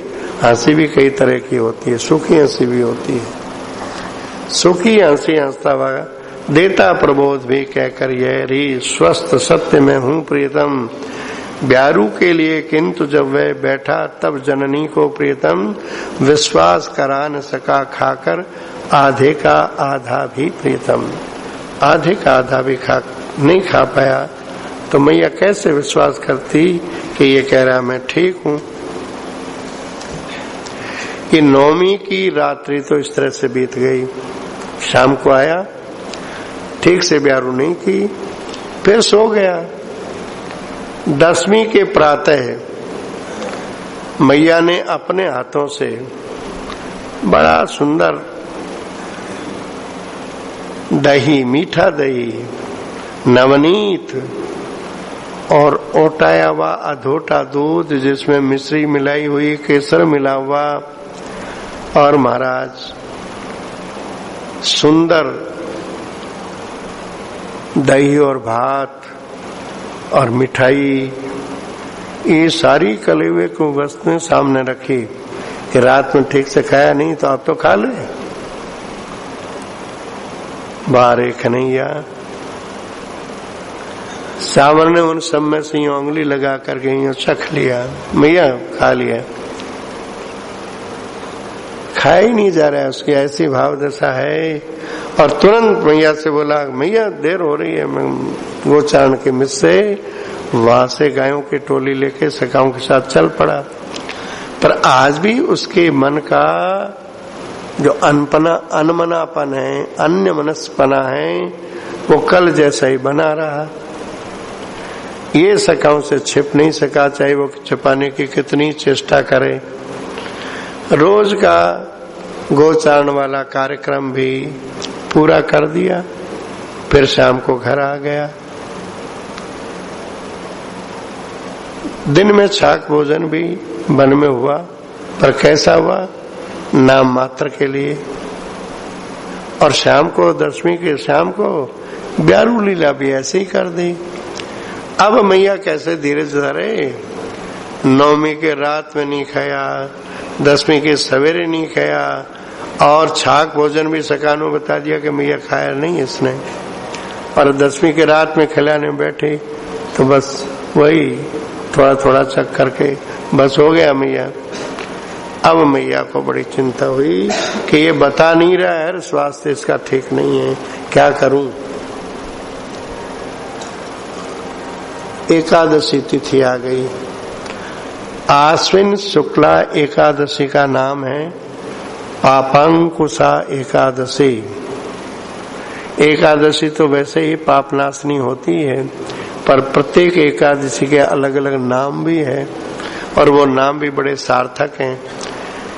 हंसी भी कई तरह की होती है, सूखी हंसी भी होती है। सूखी हंसी हंसता हुआ देता प्रबोध भी कहकर यह री स्वस्थ सत्य में हूँ प्रीतम। ब्यारू के लिए किंतु जब वह बैठा तब जननी को प्रीतम विश्वास करा न सका, खाकर आधे का आधा भी प्रीतम। आधे का आधा भी नहीं खा पाया तो मैया कैसे विश्वास करती कि ये कह रहा मैं ठीक हूं। कि नौमी की रात्रि तो इस तरह से बीत गई। शाम को आया, ठीक से ब्यारू नहीं की, फिर सो गया। दसवीं के प्रातः मैया ने अपने हाथों से बड़ा सुंदर दही, मीठा दही, नवनीत और ओटाया हुआ अधोटा दूध जिसमें मिश्री मिलाई हुई, केसर मिला हुआ, और महाराज सुंदर दही और भात और मिठाई, ये सारी कले हुए को वस्तुएं सामने रखी कि रात में ठीक से खाया नहीं तो आप तो खा ले। बारे खनैया सावर ने उन सब में से उंगली लगा करके यूं चख लिया, मैया खा लिया। खाया ही नहीं जा रहा है, उसकी ऐसी भाव दशा है। और तुरंत मैया से बोला, मैया देर हो रही है, मैं गोचारण के मिस से वहां से गायों की टोली लेके सखाओं के साथ चल पड़ा। पर आज भी उसके मन का जो अनमनापन है, अन्य मनस्पना है, वो कल जैसा ही बना रहा। ये सखाओं से छिप नहीं सका, चाहे वो छिपाने की कितनी चेष्टा करे। रोज का गोचारण वाला कार्यक्रम भी पूरा कर दिया, फिर शाम को घर आ गया। दिन में छाक भोजन भी वन में हुआ, पर कैसा हुआ, नाम मात्र के लिए। और शाम को, दसवीं के शाम को ब्यारू लीला भी ऐसे ही कर दी। अब मैया कैसे धीरे धीरे, नौमी के रात में नहीं खाया, दसवीं के सवेरे नहीं खाया, और छाक भोजन भी सकानो बता दिया कि मैया खाया नहीं इसने। और दसवीं के रात में खिलाने बैठे तो बस वही थोड़ा थोड़ा चख करके बस हो गया मैया। अब मैया को बड़ी चिंता हुई कि ये बता नहीं रहा है, स्वास्थ्य इसका ठीक नहीं है, क्या करूं। एकादशी तिथि आ गई। आश्विन शुक्ला एकादशी का नाम है पापांकुशा एकादशी। एकादशी तो वैसे ही पापनाशनी होती है, पर प्रत्येक एकादशी के अलग अलग नाम भी है और वो नाम भी बड़े सार्थक हैं।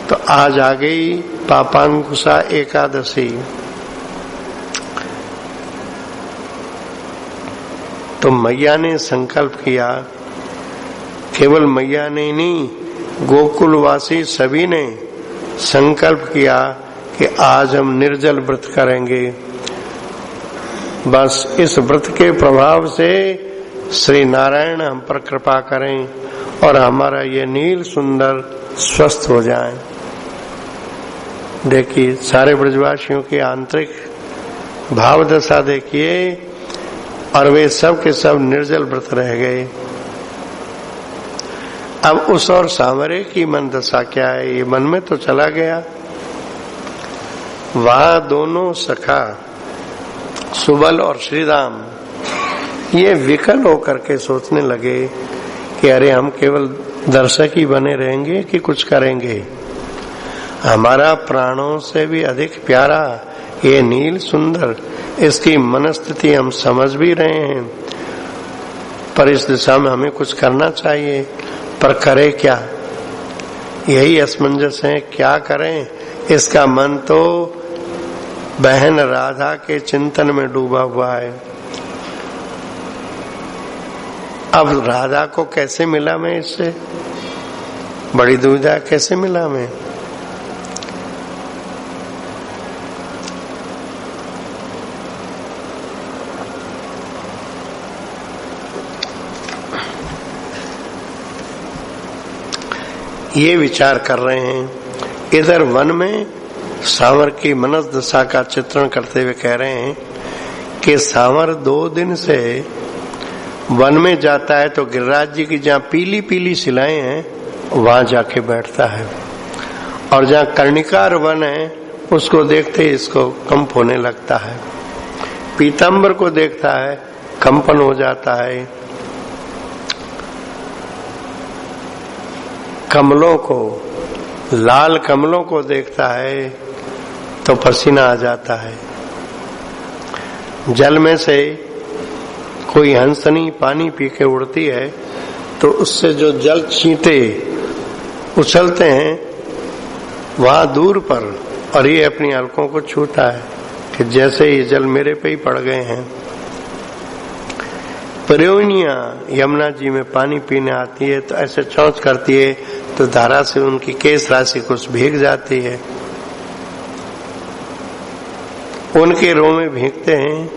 तो आज आ गई पापांकुशा एकादशी। तो मैया ने संकल्प किया, केवल मैया ने नहीं, गोकुलवासी सभी ने संकल्प किया कि आज हम निर्जल व्रत करेंगे। बस इस व्रत के प्रभाव से श्री नारायण हम पर कृपा करें और हमारा ये नील सुंदर स्वस्थ हो जाए। देखिए सारे ब्रजवासियों की आंतरिक भाव दशा देखिए, और वे सब के सब निर्जल व्रत रह गए। अब उस और सांवरे की मन दशा क्या है, ये मन में तो चला गया। वहां दोनों सखा सुबल और श्रीराम ये विकल होकर के सोचने लगे कि अरे हम केवल दर्शक ही बने रहेंगे कि कुछ करेंगे। हमारा प्राणों से भी अधिक प्यारा ये नील सुंदर, इसकी मनस्थिति हम समझ भी रहे हैं, पर इस दिशा में हमें कुछ करना चाहिए, पर करे क्या, यही असमंजस है। क्या करें, इसका मन तो बहन राधा के चिंतन में डूबा हुआ है। अब राधा को कैसे मिला मैं, इससे बड़ी दुविधा, कैसे मिला मैं। ये विचार कर रहे हैं। इधर वन में सांवर की मनस दशा का चित्रण करते हुए कह रहे हैं कि सांवर 2 दिन से वन में जाता है तो गिरिराज जी की जहाँ पीली पीली शिलाएं हैं वहां जाके बैठता है, और जहाँ कर्णिकार वन है उसको देखते ही इसको कंप होने लगता है। पीताम्बर को देखता है कंपन हो जाता है, कमलों को, लाल कमलों को देखता है तो पसीना आ जाता है। जल में से कोई हंसनी पानी पी के उड़ती है तो उससे जो जल छींटे उछलते हैं वहां दूर पर, और ये अपनी अलकों को छूता है कि जैसे ये जल मेरे पे ही पड़ गए हैं। प्रयोनिया यमुना जी में पानी पीने आती है तो ऐसे चौंच करती है तो धारा से उनकी केश राशि कुछ भीग जाती है, उनके रों में भीगते हैं।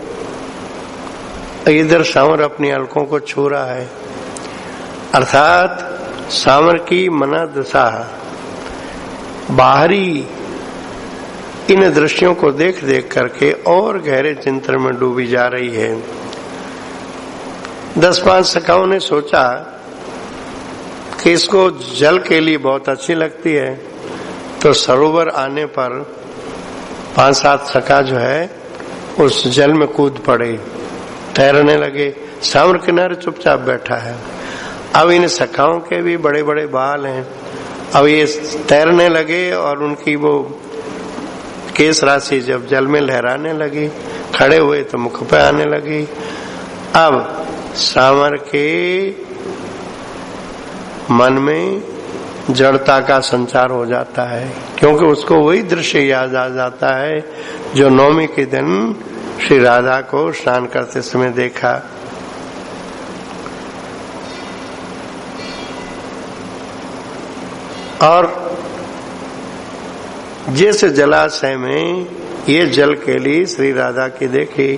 इधर सांवर अपनी अलकों को छू रहा है, अर्थात सांवर की मना दशा बाहरी इन दृश्यों को देख देख करके और गहरे चिंतन में डूबी जा रही है। 10-5 सखाओं ने सोचा कि इसको जल के लिए बहुत अच्छी लगती है, तो सरोवर आने पर 5-7 सखा जो है उस जल में कूद पड़े, तैरने लगे। सांवर किनारे चुपचाप बैठा है। अब इन सखाओं के भी बड़े बड़े बाल हैं, अब ये तैरने लगे और उनकी वो केश राशि जब जल में लहराने लगी, खड़े हुए तो मुख पे आने लगी। अब सांवर के मन में जड़ता का संचार हो जाता है, क्योंकि उसको वही दृश्य याद आ जाता है जो नवमी के दिन श्री राधा को स्नान करते समय देखा। और जैसे जलाशय में ये जल के लिए श्री राधा की देखी।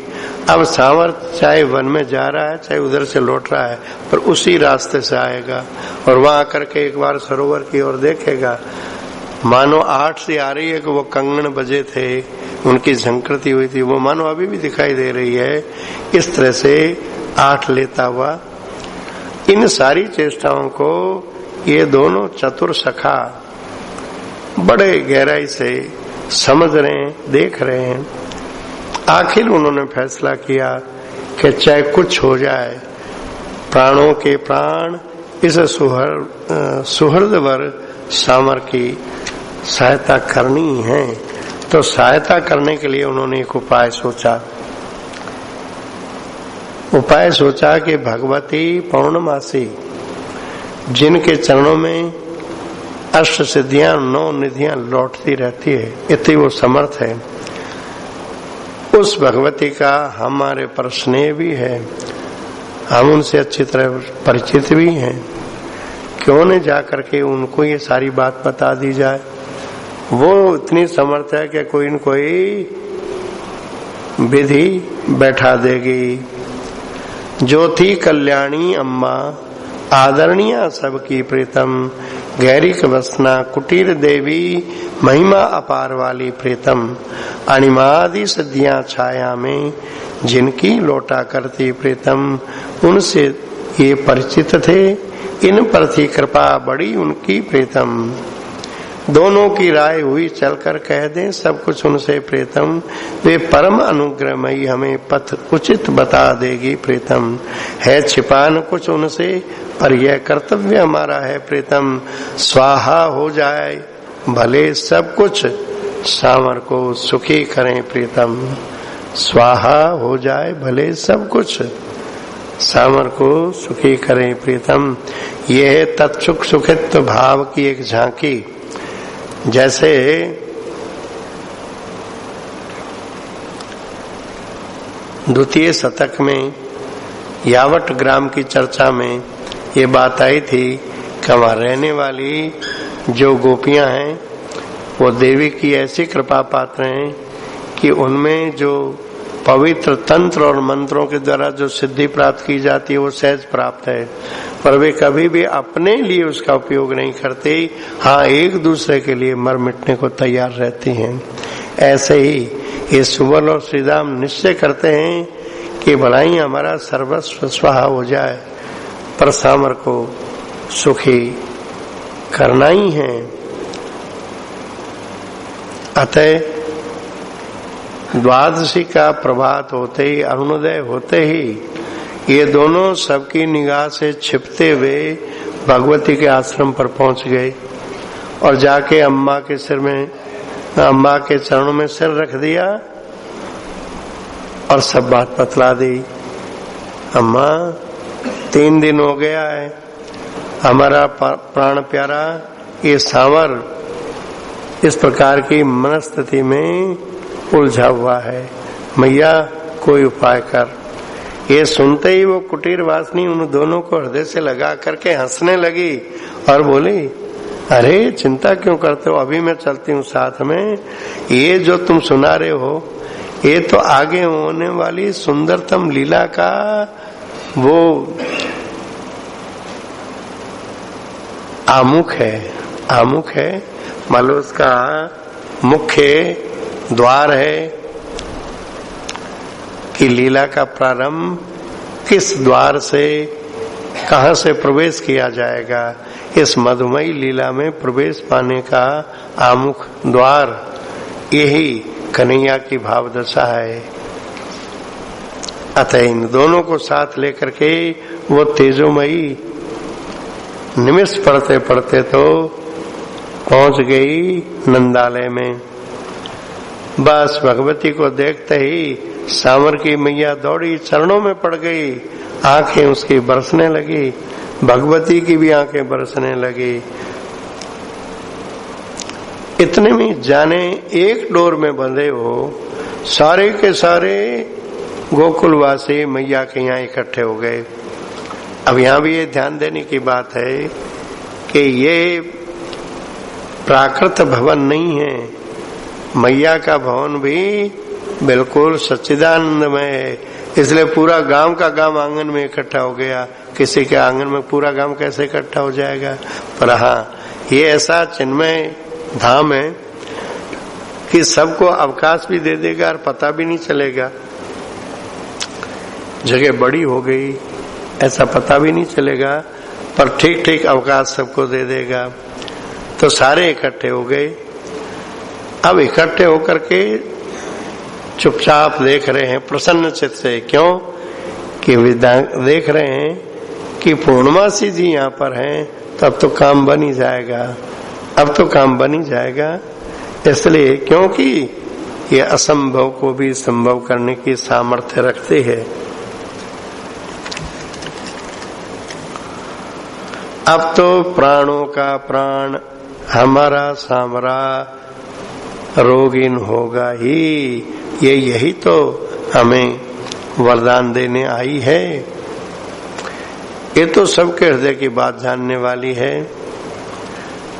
अब सांवर चाहे वन में जा रहा है चाहे उधर से लौट रहा है, पर उसी रास्ते से आएगा और वहां आकर के एक बार सरोवर की ओर देखेगा। मानो 8 से आ रही है कि वो कंगन बजे थे, उनकी झंकृति हुई थी, वो मानो अभी भी दिखाई दे रही है। इस तरह से 8 लेता हुआ इन सारी चेष्टाओं को ये दोनों चतुर सखा बड़े गहराई से समझ रहे हैं, देख रहे हैं। आखिर उन्होंने फैसला किया कि चाहे कुछ हो जाए, प्राणों के प्राण इस सुहृदवर सामर की सहायता करनी है। तो सहायता करने के लिए उन्होंने एक उपाय सोचा कि भगवती पौर्णमासी जिनके चरणों में अष्ट सिद्धियां 9 निधियां लौटती रहती है, इतनी वो समर्थ है, उस भगवती का हमारे पर स्नेह भी है, हम उनसे अच्छी तरह परिचित भी हैं, क्यों न जाकर के उनको ये सारी बात बता दी जाए। वो इतनी समर्थ है कि कोई न कोई विधि बैठा देगी। ज्योति कल्याणी अम्मा आदरणीय सबकी प्रीतम, गहरी कवसना कुटीर देवी महिमा अपार वाली प्रीतम, अणिमादि सिद्धियां छाया में जिनकी लोटा करती प्रीतम, उनसे ये परिचित थे, इन पर थी कृपा बड़ी उनकी प्रीतम। दोनों की राय हुई, चलकर कह दें सब कुछ उनसे प्रीतम, वे परम अनुग्रहमयी हमें पथ उचित बता देगी प्रीतम। है छिपा न कुछ उनसे, पर यह कर्तव्य हमारा है प्रीतम, स्वाहा हो जाए भले सब कुछ, सावर को सुखी करें प्रीतम। स्वाहा हो जाए भले सब कुछ, सावर को सुखी करें प्रीतम। यह है तत्सुख सुखित्व भाव की एक झांकी। जैसे द्वितीय शतक में यावट ग्राम की चर्चा में ये बात आई थी कि वहां रहने वाली जो गोपियां हैं वो देवी की ऐसी कृपा पात्र हैं कि उनमें जो पवित्र तंत्र और मंत्रों के द्वारा जो सिद्धि प्राप्त की जाती है वो सहज प्राप्त है, पर वे कभी भी अपने लिए उसका उपयोग नहीं करते। हाँ, एक दूसरे के लिए मर मिटने को तैयार रहती हैं। ऐसे ही ये सुबल और श्रीराम निश्चय करते हैं कि भलाई हमारा सर्वस्व स्वाहा हो जाए, पर सामर को सुखी करना ही है। अतः द्वादशी का प्रभात होते ही, अरुणोदय होते ही ये दोनों सबकी निगाह से छिपते हुए भगवती के आश्रम पर पहुंच गए और जाके अम्मा के चरणों में सिर रख दिया और सब बात बतला दी। अम्मा, 3 दिन हो गया है, हमारा प्राण प्यारा ये सांवर इस प्रकार की मनस्थिति में उलझा हुआ है, मैया कोई उपाय कर। ये सुनते ही वो कुटीर वासनी उन दोनों को हृदय से लगा करके हंसने लगी और बोली, अरे चिंता क्यों करते हो, अभी मैं चलती हूँ साथ में। ये जो तुम सुना रहे हो ये तो आगे होने वाली सुंदरतम लीला का वो आमुख है, मान लो उसका मुख्य द्वार है कि लीला का प्रारंभ किस द्वार से कहां से प्रवेश किया जाएगा। इस मधुमयी लीला में प्रवेश पाने का आमुख द्वार यही कन्हैया की भाव दशा है। अतः इन दोनों को साथ लेकर के वो तेजोमयी निमिष पढ़ते पढ़ते तो पहुंच गई नंदालय में। बस भगवती को देखते ही सांवर की मैया दौड़ी चरणों में पड़ गई, आंखें उसकी बरसने लगी, भगवती की भी आंखें बरसने लगी। इतने में जाने एक डोर में बंधे हो सारे के सारे गोकुलवासी मैया के यहाँ इकट्ठे हो गए। अब यहाँ भी ये ध्यान देने की बात है कि ये प्राकृत भवन नहीं है, मैया का भवन भी बिल्कुल सच्चिदानंदमय है, इसलिए पूरा गांव का गांव आंगन में इकट्ठा हो गया। किसी के आंगन में पूरा गांव कैसे इकट्ठा हो जाएगा, पर हाँ ये ऐसा चिन्मय धाम है कि सबको अवकाश भी दे देगा और पता भी नहीं चलेगा। जगह बड़ी हो गई ऐसा पता भी नहीं चलेगा, पर ठीक ठीक अवकाश सबको दे देगा। तो सारे इकट्ठे हो गए। अब इकट्ठे होकर के चुपचाप देख रहे हैं प्रसन्न चित्त से। क्यों कि वे देख रहे हैं कि पूर्णमासी जी यहाँ पर हैं तो अब तो काम बन ही जाएगा, अब तो काम बन ही जाएगा। इसलिए क्योंकि ये असंभव को भी संभव करने की सामर्थ्य रखते हैं। अब तो प्राणों का प्राण हमारा सामरा रोगीन होगा ही, ये यही तो हमें वरदान देने आई है। ये तो सबके हृदय की बात जानने वाली है।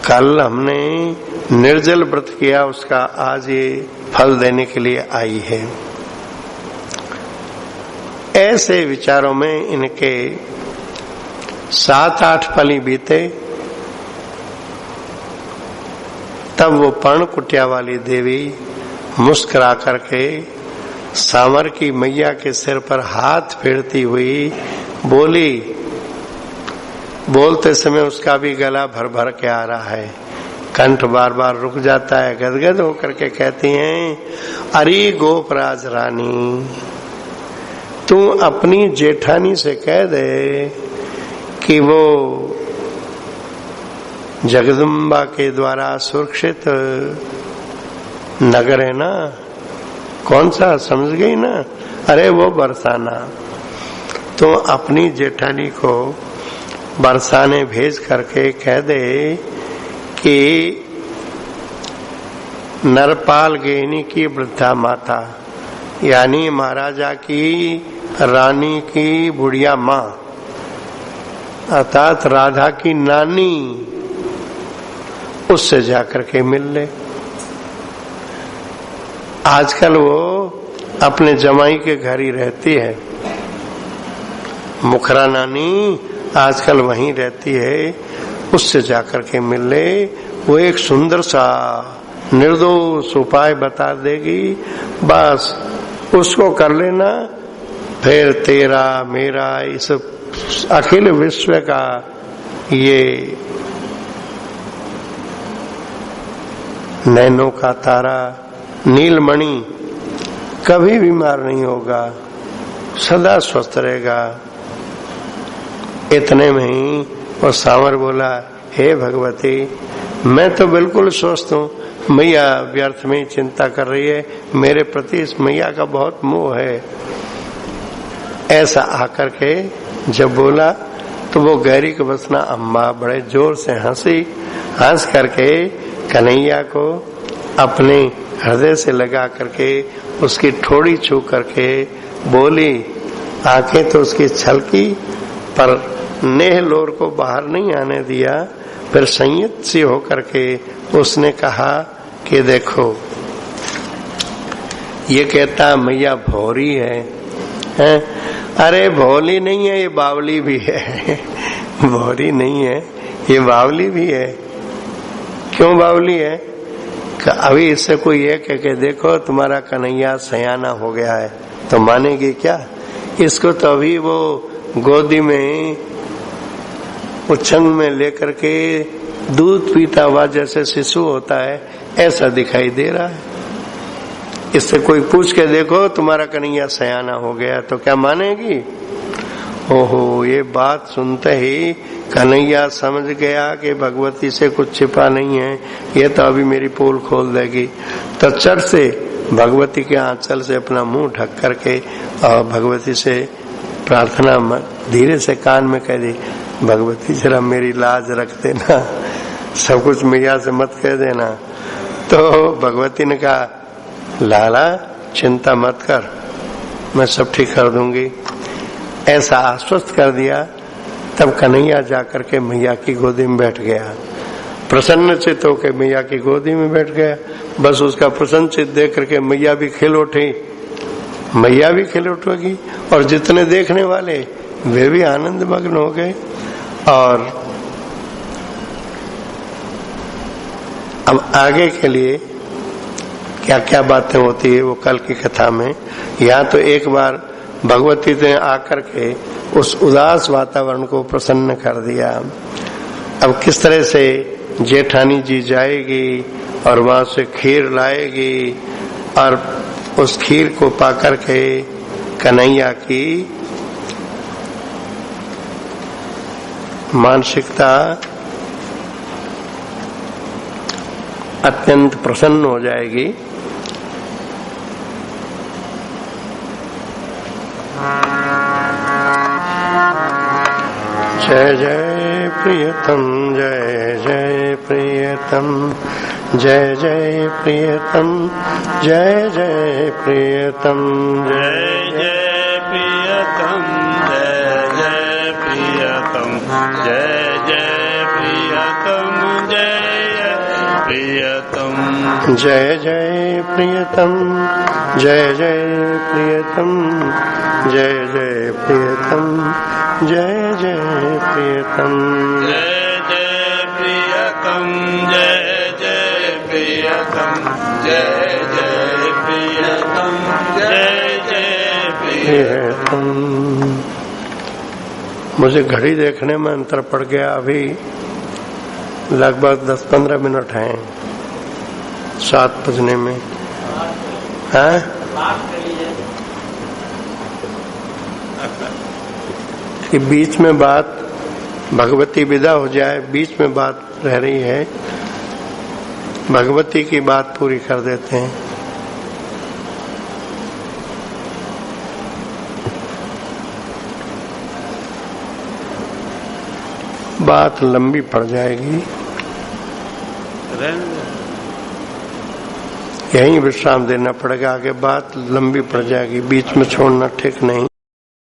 कल हमने निर्जल व्रत किया, उसका आज ये फल देने के लिए आई है। ऐसे विचारों में इनके 7-8 फल ही बीते, तब वो पर्ण कुटिया वाली देवी मुस्कुरा करके सांवर की मैया के सिर पर हाथ फेरती हुई बोली। बोलते समय उसका भी गला भर भर के आ रहा है, कंठ बार बार रुक जाता है, गदगद होकर के कहती हैं, अरे गोपराज रानी, तू अपनी जेठानी से कह दे कि वो जगदम्बा के द्वारा सुरक्षित नगर है ना, कौन सा समझ गई ना, अरे वो बरसाना। तो अपनी जेठानी को बरसाने भेज करके कह दे कि नरपाल गेनी की वृद्धा माता, यानी महाराजा की रानी की बुढ़िया माँ, अर्थात राधा की नानी, उससे जाकर के मिल ले। आजकल वो अपने जमाई के घर ही रहती है, मुखरा नानी आजकल वहीं रहती है, उससे जाकर के मिल ले। वो एक सुंदर सा निर्दोष उपाय बता देगी, बस उसको कर लेना, फिर तेरा मेरा इस अखिल विश्व का ये नैनों का तारा नीलमणि कभी बीमार नहीं होगा, सदा स्वस्थ रहेगा। इतने में ही वो सांवर बोला, हे भगवती, मैं तो बिल्कुल स्वस्थ हूँ, मैया व्यर्थ में चिंता कर रही है, मेरे प्रति इस मैया का बहुत मोह है। ऐसा आकर के जब बोला तो वो गैरी के बसना अम्मा बड़े जोर से हंसी, हंस करके कन्हैया को अपने हृदय से लगा करके उसकी ठोड़ी छू करके बोली। आंखें तो उसकी छलकी, पर नेह लोर को बाहर नहीं आने दिया। फिर संयत सी होकर के उसने कहा कि देखो, ये कहता मैया भौरी है, हैं? अरे भोली नहीं है, ये बावली भी है। भौरी नहीं है, ये बावली भी है। क्यों बावली है? अभी इससे कोई ये कह के देखो तुम्हारा कन्हैया सयाना हो गया है, तो मानेगी क्या? इसको तो अभी वो गोदी में उच्छंग में लेकर के दूध पीता हुआ जैसे शिशु होता है, ऐसा दिखाई दे रहा है। इससे कोई पूछ के देखो तुम्हारा कन्हैया सयाना हो गया, तो क्या मानेगी? ओहो, ये बात सुनते ही कन्हैया समझ गया कि भगवती से कुछ छिपा नहीं है, ये तो अभी मेरी पोल खोल देगी। तो चट से भगवती के आंचल से अपना मुंह ढक करके और भगवती से प्रार्थना धीरे से कान में कह दी, भगवती जरा मेरी लाज रख देना, सब कुछ मैया से मत कह देना। तो भगवती ने कहा, लाला चिंता मत कर, मैं सब ठीक कर दूंगी। ऐसा आश्वस्त कर दिया। तब कन्हैया जाकर के मैया की गोदी में बैठ गया, प्रसन्न चित्त होकर मैया की गोदी में बैठ गया। बस उसका प्रसन्न चित्त देख करके मैया भी खिल उठी, मैया भी खिल उठेगी, और जितने देखने वाले वे भी आनंद मग्न हो गए। और अब आगे के लिए क्या क्या बातें होती है वो कल की कथा में। यहाँ तो एक बार भगवती ने आकर के उस उदास वातावरण को प्रसन्न कर दिया। अब किस तरह से जेठानी जी जाएगी और वहां से खीर लाएगी, और उस खीर को पाकर के कन्हैया की मानसिकता अत्यंत प्रसन्न हो जाएगी। जय जय प्रियतम, जय जय प्रियतम, जय जय प्रियतम, जय जय प्रियतम, जय जय प्रियतम, जय जय प्रियतम, जय जय प्रियतम, जय प्रियतम, जय जय प्रियतम, जय जय प्रियतम, जय जय प्रियतम, जय जय प्रियतम, जय जय प्रियतम, जय जय प्रियतम, जय जय प्रियतम, जय जय प्रियतम। मुझे घड़ी देखने में अंतर पड़ गया। अभी लगभग 10-15 मिनट हैं 7 बजने में। हैं? कि बीच में बात भगवती विदा हो जाए, बीच में बात रह रही है, भगवती की बात पूरी कर देते हैं। बात लंबी पड़ जाएगी, यहीं विश्राम देना पड़ेगा। आगे बात लंबी पड़ जाएगी, बीच में छोड़ना ठीक नहीं।